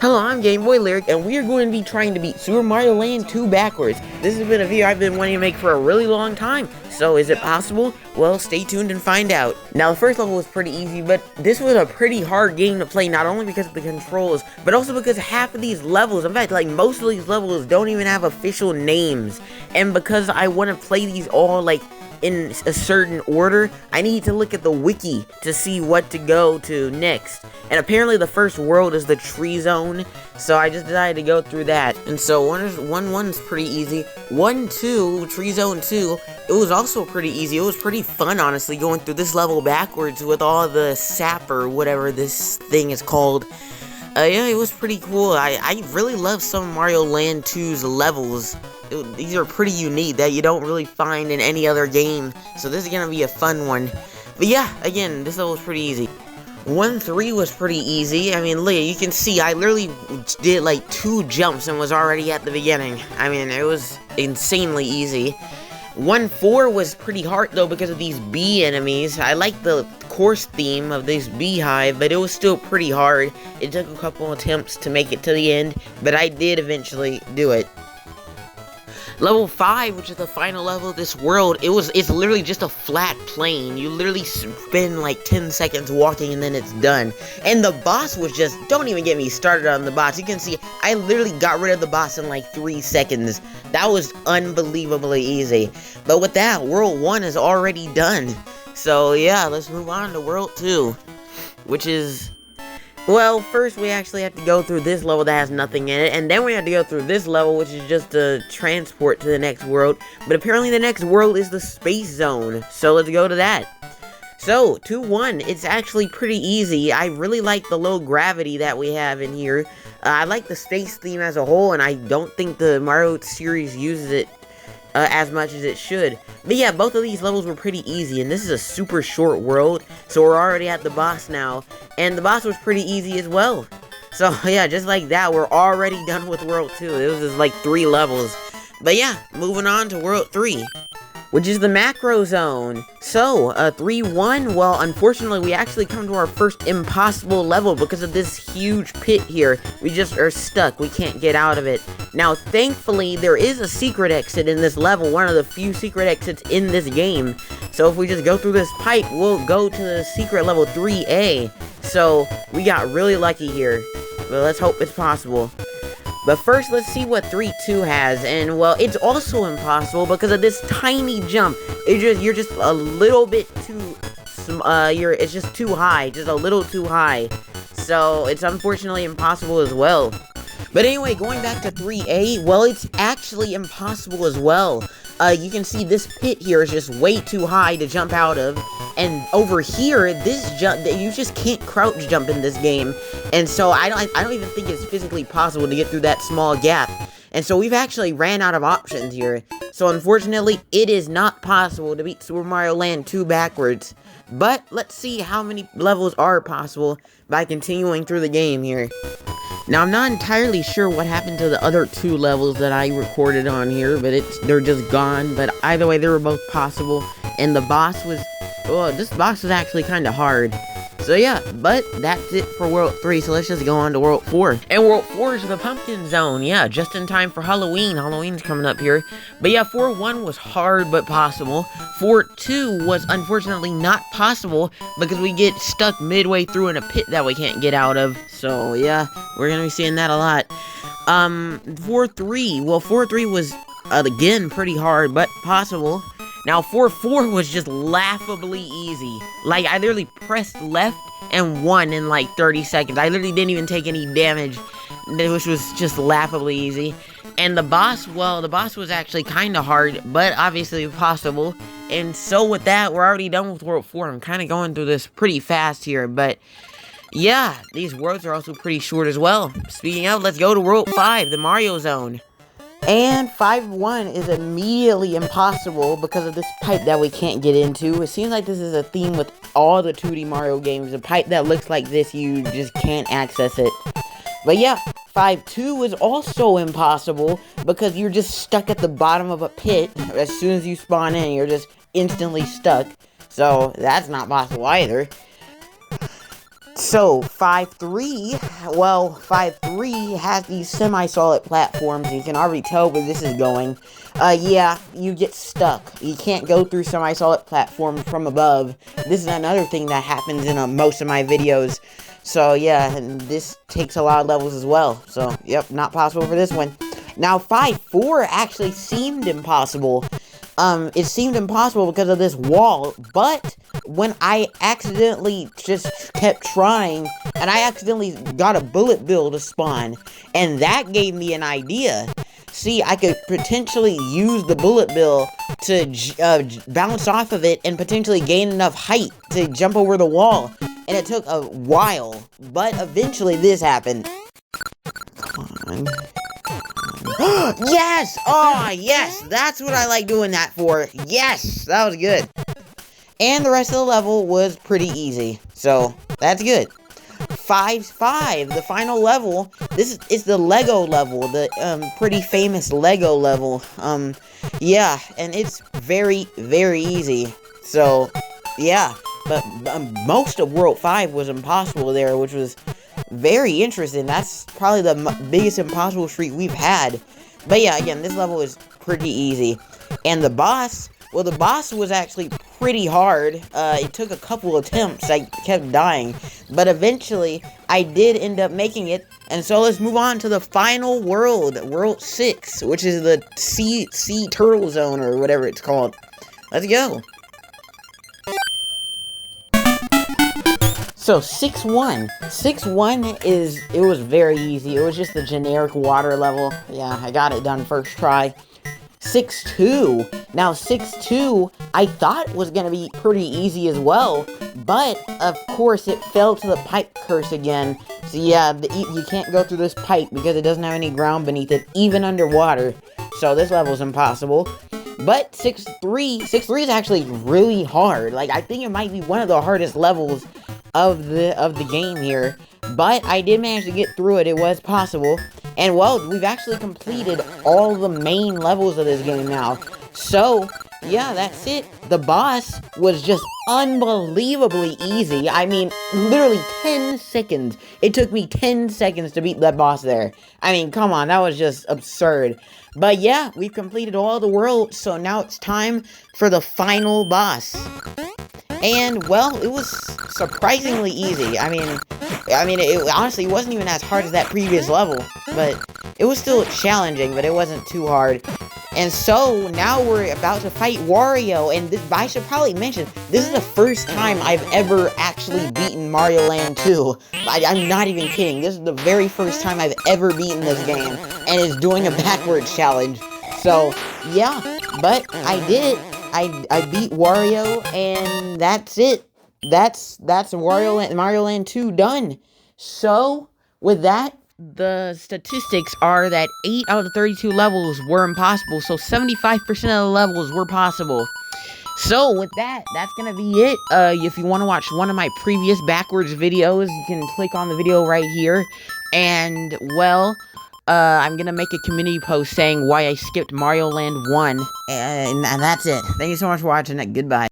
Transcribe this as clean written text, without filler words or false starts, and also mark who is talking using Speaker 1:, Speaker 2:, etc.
Speaker 1: Hello, I'm Game Boy Lyric, and we are going to be trying to beat Super Mario Land 2 backwards. This has been a video I've been wanting to make for a really long time, so is it possible? Well, stay tuned and find out. Now, the first level was pretty easy, but this was a pretty hard game to play, not only because of the controls, but also because half of these levels, in fact, like most of these levels don't even have official names, and because I want to play these all, like, in a certain order, I need to look at the wiki to see what to go to next. And apparently the first world is the tree zone, so I just decided to go through that. And so 1's pretty easy. 1-2, tree zone 2, it was also pretty easy. It was pretty fun, honestly, going through this level backwards with all the sap or whatever this thing is called. Yeah, it was pretty cool. I really love some Mario Land 2's levels. These are pretty unique that you don't really find in any other game. So this is gonna be a fun one. But yeah, again, this level was pretty easy. 1-3 was pretty easy. I mean, look, you can see I literally did like 2 jumps and was already at the beginning. I mean, it was insanely easy. 1-4 was pretty hard though because of these bee enemies. I like the course theme of this beehive, but it was still pretty hard. It took a couple attempts to make it to the end, but I did eventually do it. Level 5, which is the final level of this world, it's literally just a flat plane. You literally spend like 10 seconds walking and then it's done. And the boss was just, don't even get me started on the boss. You can see, I literally got rid of the boss in like 3 seconds. That was unbelievably easy. But with that, World 1 is already done. So yeah, let's move on to World 2, which is... well, first we actually have to go through this level that has nothing in it, and then we have to go through this level, which is just a transport to the next world. But apparently the next world is the space zone, so let's go to that. So, 2-1, it's actually pretty easy. I really like the low gravity that we have in here. I like the space theme as a whole, and I don't think the Mario series uses it as much as it should. But yeah, both of these levels were pretty easy, and this is a super short world, so we're already at the boss now, and the boss was pretty easy as well. So yeah, just like that, we're already done with World 2. It was just like 3 levels. But yeah, moving on to World 3, which is the macro zone. So, 3-1, well, unfortunately, we actually come to our first impossible level because of this huge pit here. We just are stuck. We can't get out of it. Now, thankfully, there is a secret exit in this level, one of the few secret exits in this game. So, if we just go through this pipe, we'll go to the secret level 3A. So, we got really lucky here. But let's hope it's possible. But first, let's see what 3-2 has, and well, it's also impossible because of this tiny jump. You're just a little bit too, it's just too high, just a little too high. So, it's unfortunately impossible as well. But anyway, going back to 3A, well, it's actually impossible as well. You can see this pit here is just way too high to jump out of. And over here, this jump, you just can't crouch jump in this game. And so I don't even think it's physically possible to get through that small gap. And so we've actually ran out of options here. So unfortunately, it is not possible to beat Super Mario Land 2 backwards. But let's see how many levels are possible by continuing through the game here. Now, I'm not entirely sure what happened to the other 2 levels that I recorded on here, but they're just gone. But either way, they were both possible. And the boss was, well, this boss was actually kind of hard. So yeah, but that's it for World 3, so let's just go on to World 4. And World 4 is the pumpkin zone, yeah, just in time for Halloween. Halloween's coming up here. But yeah, 4-1 was hard but possible. 4-2 was unfortunately not possible because we get stuck midway through in a pit that we can't get out of. So yeah, we're gonna be seeing that a lot. 4-3, well, 4-3 was, again, pretty hard but possible. Now, 4-4 was just laughably easy. Like, I literally pressed left and won in like 30 seconds. I literally didn't even take any damage, which was just laughably easy. And the boss, well, the boss was actually kind of hard, but obviously possible. And so with that, we're already done with World 4. I'm kind of going through this pretty fast here, but yeah, these worlds are also pretty short as well. Speaking of, let's go to World 5, the Mario Zone. And 5-1 is immediately impossible because of this pipe that we can't get into. It seems like this is a theme with all the 2D Mario games. A pipe that looks like this, you just can't access it. But yeah, 5-2 is also impossible because you're just stuck at the bottom of a pit. As soon as you spawn in, you're just instantly stuck. So that's not possible either. So, 5-3, well, 5-3 has these semi-solid platforms. You can already tell where this is going. Yeah, you get stuck. You can't go through semi-solid platforms from above. This is another thing that happens in most of my videos. So, yeah, and this takes a lot of levels as well. So, yep, not possible for this one. Now, 5-4 actually seemed impossible. It seemed impossible because of this wall, but when I accidentally just kept trying, and I accidentally got a bullet bill to spawn, and that gave me an idea. See, I could potentially use the bullet bill to bounce off of it and potentially gain enough height to jump over the wall, and it took a while, but eventually this happened. Come on. Yes! Oh, yes! That's what I like doing that for. Yes! That was good. And the rest of the level was pretty easy. So, that's good. 5-5, the final level. This is the Lego level. The, pretty famous Lego level. Yeah. And it's very, very easy. So, yeah. But most of World 5 was impossible there, which was very interesting. That's probably the biggest impossible streak we've had. But yeah, again, this level is pretty easy. And the boss, well, the boss was actually pretty hard. It took a couple attempts. I kept dying. But eventually, I did end up making it. And so let's move on to the final world, World 6, which is the sea turtle zone, or whatever it's called. Let's go. So, 6-1. 6-1 it was very easy. It was just the generic water level. Yeah, I got it done first try. 6-2. Now, 6-2, I thought was going to be pretty easy as well. But, of course, it fell to the pipe curse again. So, yeah, you can't go through this pipe because it doesn't have any ground beneath it, even underwater. So, this level's impossible. But 6-3 is actually really hard. Like, I think it might be one of the hardest levels of the game here, but I did manage to get through it. It was possible, and well, we've actually completed all the main levels of this game now. So yeah, that's it. The boss was just unbelievably easy. I mean, literally 10 seconds. It took me 10 seconds to beat that boss there. I mean, come on, that was just absurd. But yeah, we've completed all the worlds, so now it's time for the final boss. And, well, it was surprisingly easy. I mean, it honestly wasn't even as hard as that previous level, but it was still challenging, but it wasn't too hard. And so, now we're about to fight Wario, and I should probably mention, this is the first time I've ever actually beaten Mario Land 2. I'm not even kidding, this is the very first time I've ever beaten this game, and it's doing a backwards challenge. So, yeah, but I did it. I beat Wario, and that's it. That's Mario Land 2 done. So, with that, the statistics are that 8 out of 32 levels were impossible, so 75% of the levels were possible. So, with that, that's gonna be it. If you want to watch one of my previous backwards videos, you can click on the video right here. And, well, I'm gonna make a community post saying why I skipped Mario Land 1, and that's it. Thank you so much for watching it. Goodbye.